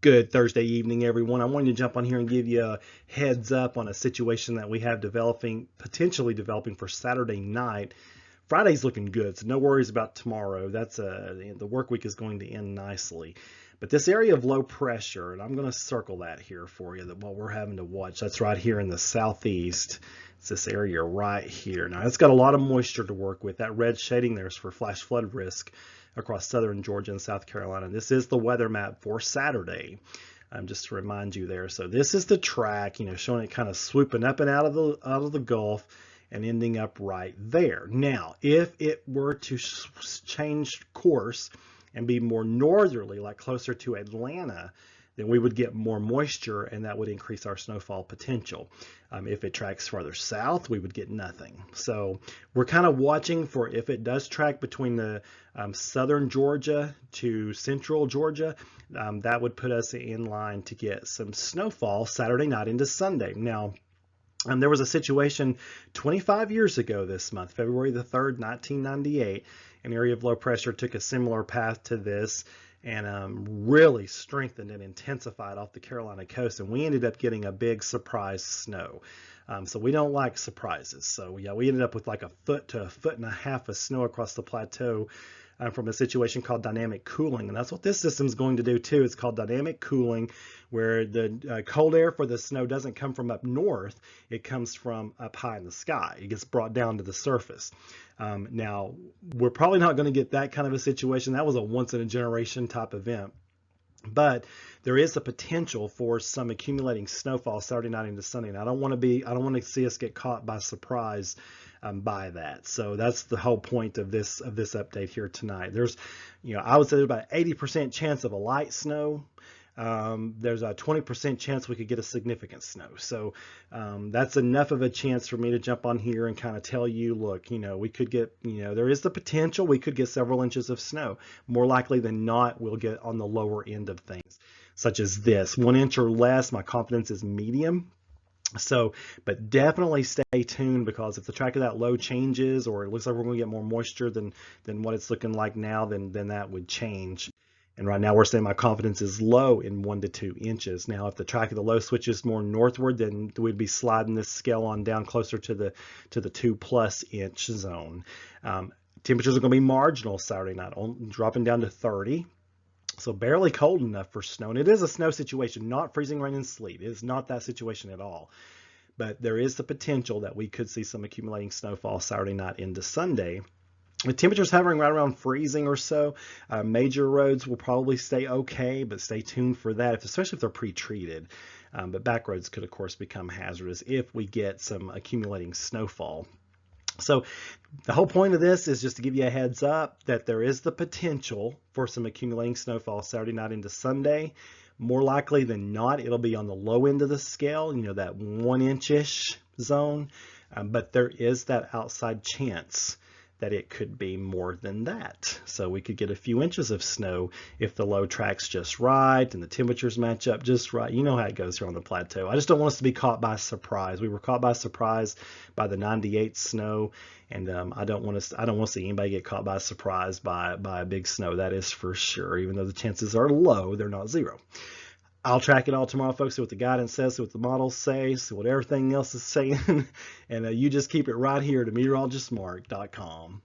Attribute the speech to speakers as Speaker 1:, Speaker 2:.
Speaker 1: Good Thursday evening, everyone. I wanted to jump on here and give you a heads up on a situation that we have potentially developing for Saturday night. Friday's looking good, so no worries about tomorrow. The work week is going to end nicely. But this area of low pressure, and I'm going to circle that here for you, that what we're having to watch, that's right here in the southeast. It's this area right here. Now, it's got a lot of moisture to work with. That red shading there is for flash flood risk across southern Georgia and South Carolina. This is the weather map for Saturday, just to remind you there. So this is the track, showing it kind of swooping up and out of the Gulf and ending up right there. Now, if it were to change course and be more northerly, like closer to Atlanta, then we would get more moisture, and that would increase our snowfall potential. If it tracks farther south, we would get nothing. So we're kind of watching for if it does track between the southern Georgia to central Georgia, that would put us in line to get some snowfall Saturday night into Sunday. Now, there was a situation 25 years ago this month, February the 3rd, 1998. An area of low pressure took a similar path to this and really strengthened and intensified off the Carolina coast, and we ended up getting a big surprise snow. So we don't like surprises. So yeah, we ended up with like a foot to a foot and a half of snow across the plateau from a situation called dynamic cooling, and that's what this system is going to do too. It's called dynamic cooling, where the cold air for the snow doesn't come from up north, it comes from up high in the sky. It gets brought down to the surface. Now, we're probably not going to get that kind of a situation. That was a once in a generation type event. But there is a potential for some accumulating snowfall Saturday night into Sunday. And I don't want to see us get caught by surprise by that. So that's the whole point of this update here tonight. There's, I would say there's about 80% chance of a light snow. There's a 20% chance we could get a significant snow. So that's enough of a chance for me to jump on here and kind of tell you, look, we could get, there is the potential we could get several inches of snow. More likely than not, we'll get on the lower end of things, such as this. 1 inch or less, my confidence is medium. So, but definitely stay tuned, because if the track of that low changes, or it looks like we're going to get more moisture than what it's looking like now, then that would change. And right now we're saying my confidence is low in 1 to 2 inches. Now, if the track of the low switches more northward, then we'd be sliding this scale on down closer to the 2+ inch zone. Temperatures are going to be marginal Saturday night, dropping down to 30. So barely cold enough for snow. And it is a snow situation, not freezing rain and sleet. It is not that situation at all. But there is the potential that we could see some accumulating snowfall Saturday night into Sunday. With temperatures hovering right around freezing or so, major roads will probably stay okay, but stay tuned for that, especially if they're pre-treated. But back roads could, of course, become hazardous if we get some accumulating snowfall. So the whole point of this is just to give you a heads up that there is the potential for some accumulating snowfall Saturday night into Sunday. More likely than not, it'll be on the low end of the scale, that 1 inch-ish zone. But there is that outside chance that it could be more than that. So we could get a few inches of snow if the low tracks just right and the temperatures match up just right. You know how it goes here on the plateau. I just don't want us to be caught by surprise. We were caught by surprise by the 98 snow, and I don't want to see anybody get caught by surprise by a big snow. That is for sure. Even though the chances are low, they're not zero. I'll track it all tomorrow, folks, see what the guidance says, see what the models say, see what everything else is saying, and you just keep it right here to meteorologistmark.com.